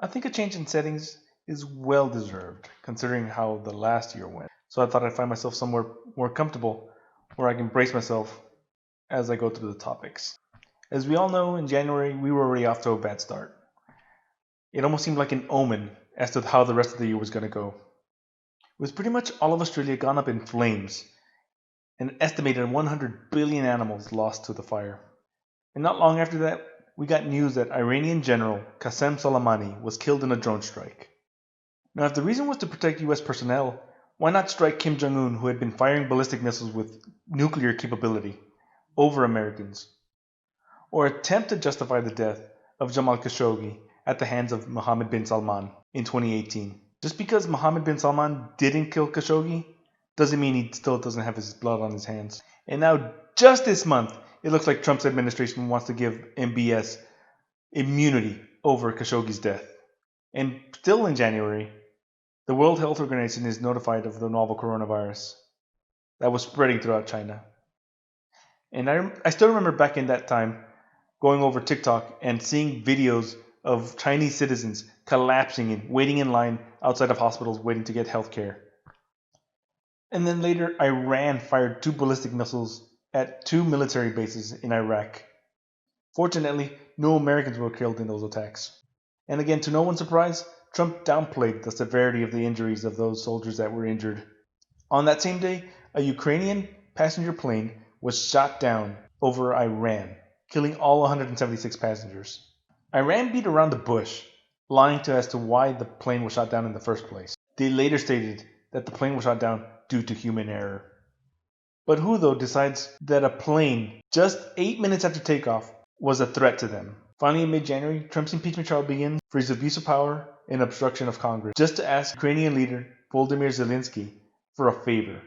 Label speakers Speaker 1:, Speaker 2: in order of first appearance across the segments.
Speaker 1: I think a change in settings is well deserved, considering how the last year went. So I thought I'd find myself somewhere more comfortable where I can brace myself as I go through the topics. As we all know, in January, we were already off to a bad start. It almost seemed like an omen as to how the rest of the year was going to go. With pretty much all of Australia gone up in flames, and an estimated 100 billion animals lost to the fire. And not long after that, we got news that Iranian General Qasem Soleimani was killed in a drone strike. Now, if the reason was to protect US personnel, why not strike Kim Jong-un, who had been firing ballistic missiles with nuclear capability over Americans? Or attempt to justify the death of Jamal Khashoggi at the hands of Mohammed bin Salman in 2018. Just because Mohammed bin Salman didn't kill Khashoggi doesn't mean he still doesn't have his blood on his hands. And now, just this month, it looks like Trump's administration wants to give MBS immunity over Khashoggi's death. And still in January, the World Health Organization is notified of the novel coronavirus that was spreading throughout China. And I still remember back in that time going over TikTok and seeing videos of Chinese citizens collapsing and waiting in line outside of hospitals waiting to get health care. And then later, Iran fired 2 ballistic missiles at 2 military bases in Iraq. Fortunately, no Americans were killed in those attacks. And again, to no one's surprise, Trump downplayed the severity of the injuries of those soldiers that were injured. On that same day, a Ukrainian passenger plane was shot down over Iran, killing all 176 passengers. Iran beat around the bush, lying as to why the plane was shot down in the first place. They later stated that the plane was shot down due to human error. But who, though, decides that a plane, just 8 minutes after takeoff, was a threat to them? Finally, in mid-January, Trump's impeachment trial begins for his abuse of power and obstruction of Congress, just to ask Ukrainian leader Volodymyr Zelensky for a favor,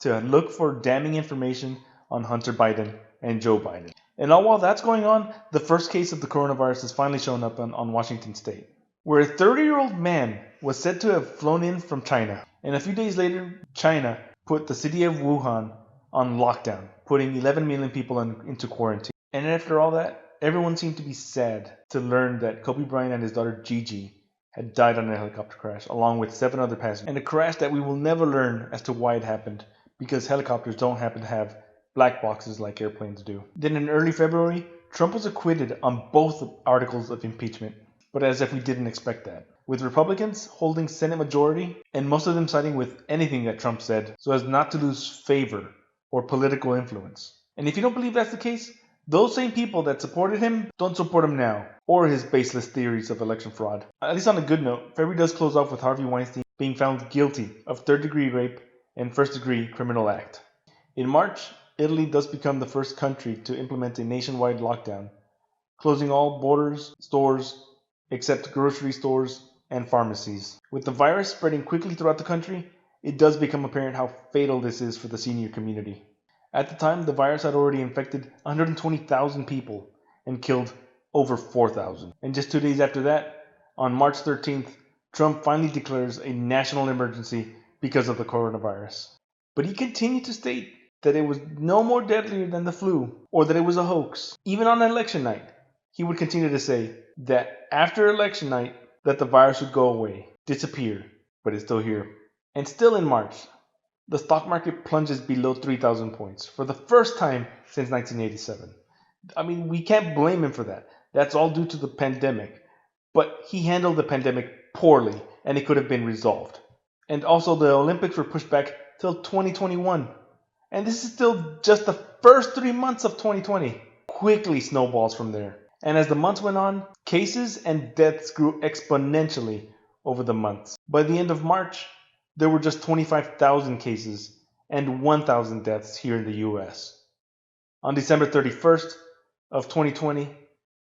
Speaker 1: to look for damning information on Hunter Biden and Joe Biden. And all while that's going on, the first case of the coronavirus has finally shown up on Washington State, where a 30-year-old man was said to have flown in from China. And a few days later, China put the city of Wuhan on lockdown, putting 11 million people into quarantine. And after all that, everyone seemed to be sad to learn that Kobe Bryant and his daughter Gigi had died on a helicopter crash, along with 7 other passengers. And a crash that we will never learn as to why it happened, because helicopters don't happen to have black boxes like airplanes do. Then in early February, Trump was acquitted on both articles of impeachment, but as if we didn't expect that, with Republicans holding Senate majority and most of them siding with anything that Trump said so as not to lose favor or political influence. And if you don't believe that's the case, those same people that supported him don't support him now, or his baseless theories of election fraud. At least on a good note, February does close off with Harvey Weinstein being found guilty of third-degree rape and first-degree criminal act. In March, Italy does become the first country to implement a nationwide lockdown, closing all borders, stores, except grocery stores and pharmacies. With the virus spreading quickly throughout the country, it does become apparent how fatal this is for the senior community. At the time, the virus had already infected 120,000 people and killed over 4,000. And just 2 days after that, on March 13th, Trump finally declares a national emergency because of the coronavirus. But he continued to state that it was no more deadlier than the flu, or that it was a hoax. Even on election night, he would continue to say that after election night, that the virus would go away, disappear, but it's still here. And still in March, the stock market plunges below 3,000 points for the first time since 1987. I mean, we can't blame him for that. That's all due to the pandemic. But he handled the pandemic poorly, and it could have been resolved. And also, the Olympics were pushed back till 2021. And this is still just the first 3 months of 2020. Quickly snowballs from there. And as the months went on, cases and deaths grew exponentially over the months. By the end of March, there were just 25,000 cases and 1,000 deaths here in the US. On December 31st of 2020,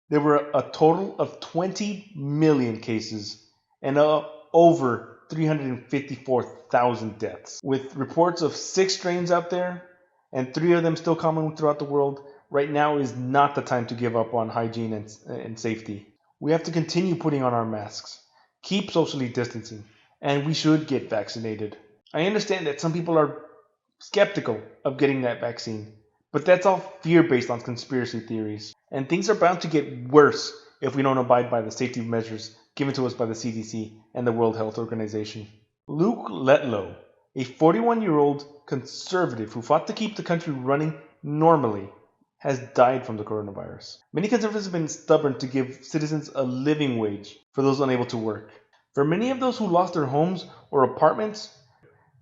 Speaker 1: there were a total of 20 million cases and over 354,000 deaths. With reports of 6 strains out there and 3 of them still common throughout the world, right now is not the time to give up on hygiene and safety. We have to continue putting on our masks, keep socially distancing, and we should get vaccinated. I understand that some people are skeptical of getting that vaccine, but that's all fear based on conspiracy theories. And things are bound to get worse if we don't abide by the safety measures given to us by the CDC and the World Health Organization. Luke Letlow, a 41-year-old conservative who fought to keep the country running normally, has died from the coronavirus. Many conservatives have been stubborn to give citizens a living wage for those unable to work. For many of those who lost their homes or apartments,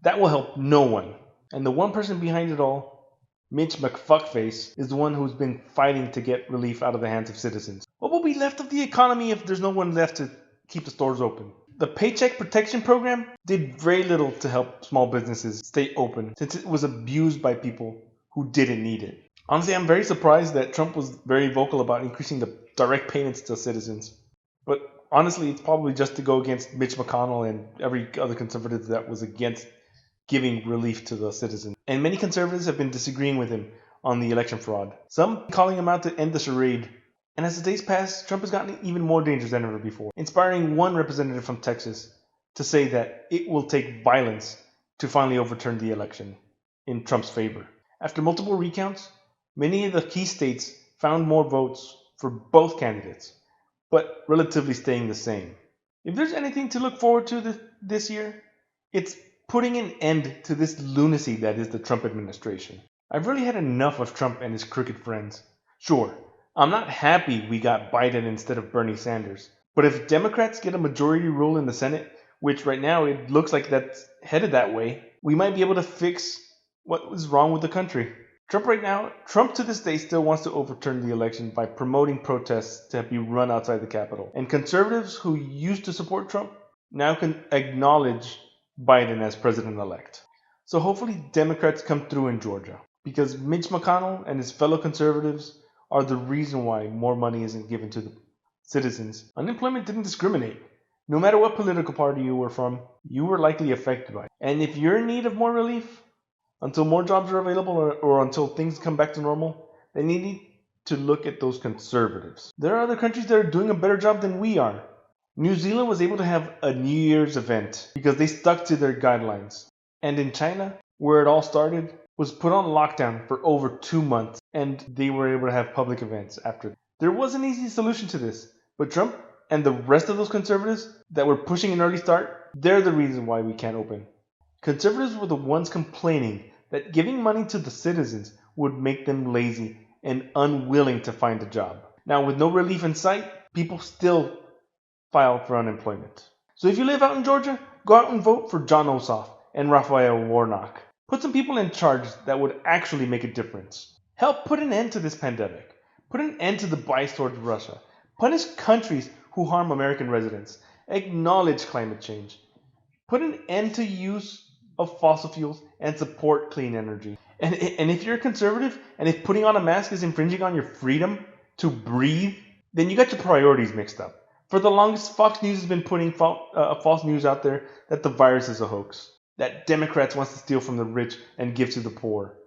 Speaker 1: that will help no one. And the one person behind it all, Mitch McFuckface, is the one who's been fighting to get relief out of the hands of citizens. What will be left of the economy if there's no one left to keep the stores open? The Paycheck Protection Program did very little to help small businesses stay open since it was abused by people who didn't need it. Honestly, I'm very surprised that Trump was very vocal about increasing the direct payments to citizens. But honestly, it's probably just to go against Mitch McConnell and every other conservative that was against giving relief to the citizens. And many conservatives have been disagreeing with him on the election fraud. Some calling him out to end the charade. And as the days pass, Trump has gotten even more dangerous than ever before, inspiring one representative from Texas to say that it will take violence to finally overturn the election in Trump's favor. After multiple recounts, many of the key states found more votes for both candidates, but relatively staying the same. If there's anything to look forward to this year, it's putting an end to this lunacy that is the Trump administration. I've really had enough of Trump and his crooked friends. Sure, I'm not happy we got Biden instead of Bernie Sanders, but if Democrats get a majority rule in the Senate, which right now it looks like that's headed that way, we might be able to fix what was wrong with the country. Trump to this day still wants to overturn the election by promoting protests to be run outside the Capitol. And conservatives who used to support Trump now can acknowledge Biden as president-elect. So hopefully Democrats come through in Georgia, because Mitch McConnell and his fellow conservatives are the reason why more money isn't given to the citizens. Unemployment didn't discriminate. No matter what political party you were from, you were likely affected by it. And if you're in need of more relief, until more jobs are available or until things come back to normal, then you need to look at those conservatives. There are other countries that are doing a better job than we are. New Zealand was able to have a New Year's event because they stuck to their guidelines. And in China, where it all started, was put on lockdown for over 2 months, and they were able to have public events after. There was an easy solution to this, but Trump and the rest of those conservatives that were pushing an early start, they're the reason why we can't open. Conservatives were the ones complaining that giving money to the citizens would make them lazy and unwilling to find a job. Now, with no relief in sight, people still file for unemployment. So if you live out in Georgia, go out and vote for John Ossoff and Raphael Warnock. Put some people in charge that would actually make a difference. Help put an end to this pandemic. Put an end to the bias towards Russia. Punish countries who harm American residents. Acknowledge climate change. Put an end to use of fossil fuels and support clean energy. And if you're a conservative and if putting on a mask is infringing on your freedom to breathe, then you got your priorities mixed up. For the longest, Fox News has been putting false news out there that the virus is a hoax, that Democrats want to steal from the rich and give to the poor,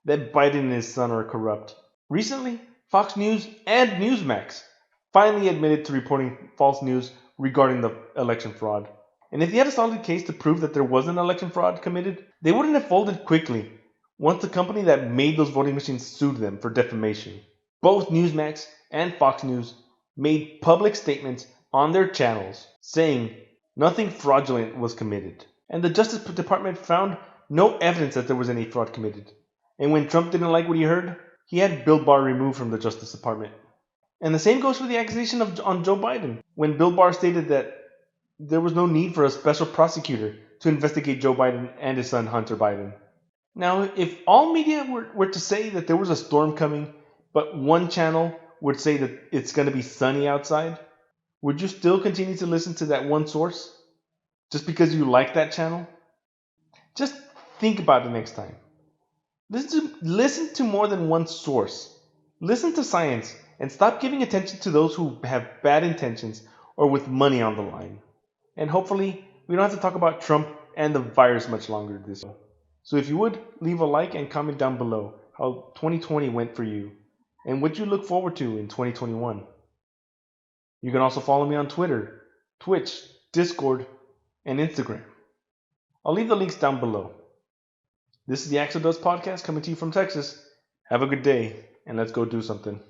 Speaker 1: that Biden and his son are corrupt. Recently, Fox News and Newsmax finally admitted to reporting false news regarding the election fraud. And if they had a solid case to prove that there was an election fraud committed, they wouldn't have folded quickly once the company that made those voting machines sued them for defamation. Both Newsmax and Fox News made public statements on their channels saying nothing fraudulent was committed. And the Justice Department found no evidence that there was any fraud committed. And when Trump didn't like what he heard, he had Bill Barr removed from the Justice Department. And the same goes for the accusation on Joe Biden, when Bill Barr stated that there was no need for a special prosecutor to investigate Joe Biden and his son Hunter Biden. Now, if all media were to say that there was a storm coming, but one channel would say that it's going to be sunny outside, would you still continue to listen to that one source just because you like that channel? Just think about it next time. Listen to more than one source. Listen to science and stop giving attention to those who have bad intentions or with money on the line. And hopefully, we don't have to talk about Trump and the virus much longer this year. So if you would, leave a like and comment down below how 2020 went for you and what you look forward to in 2021. You can also follow me on Twitter, Twitch, Discord, and Instagram. I'll leave the links down below. This is the Axel Does Podcast coming to you from Texas. Have a good day, and let's go do something.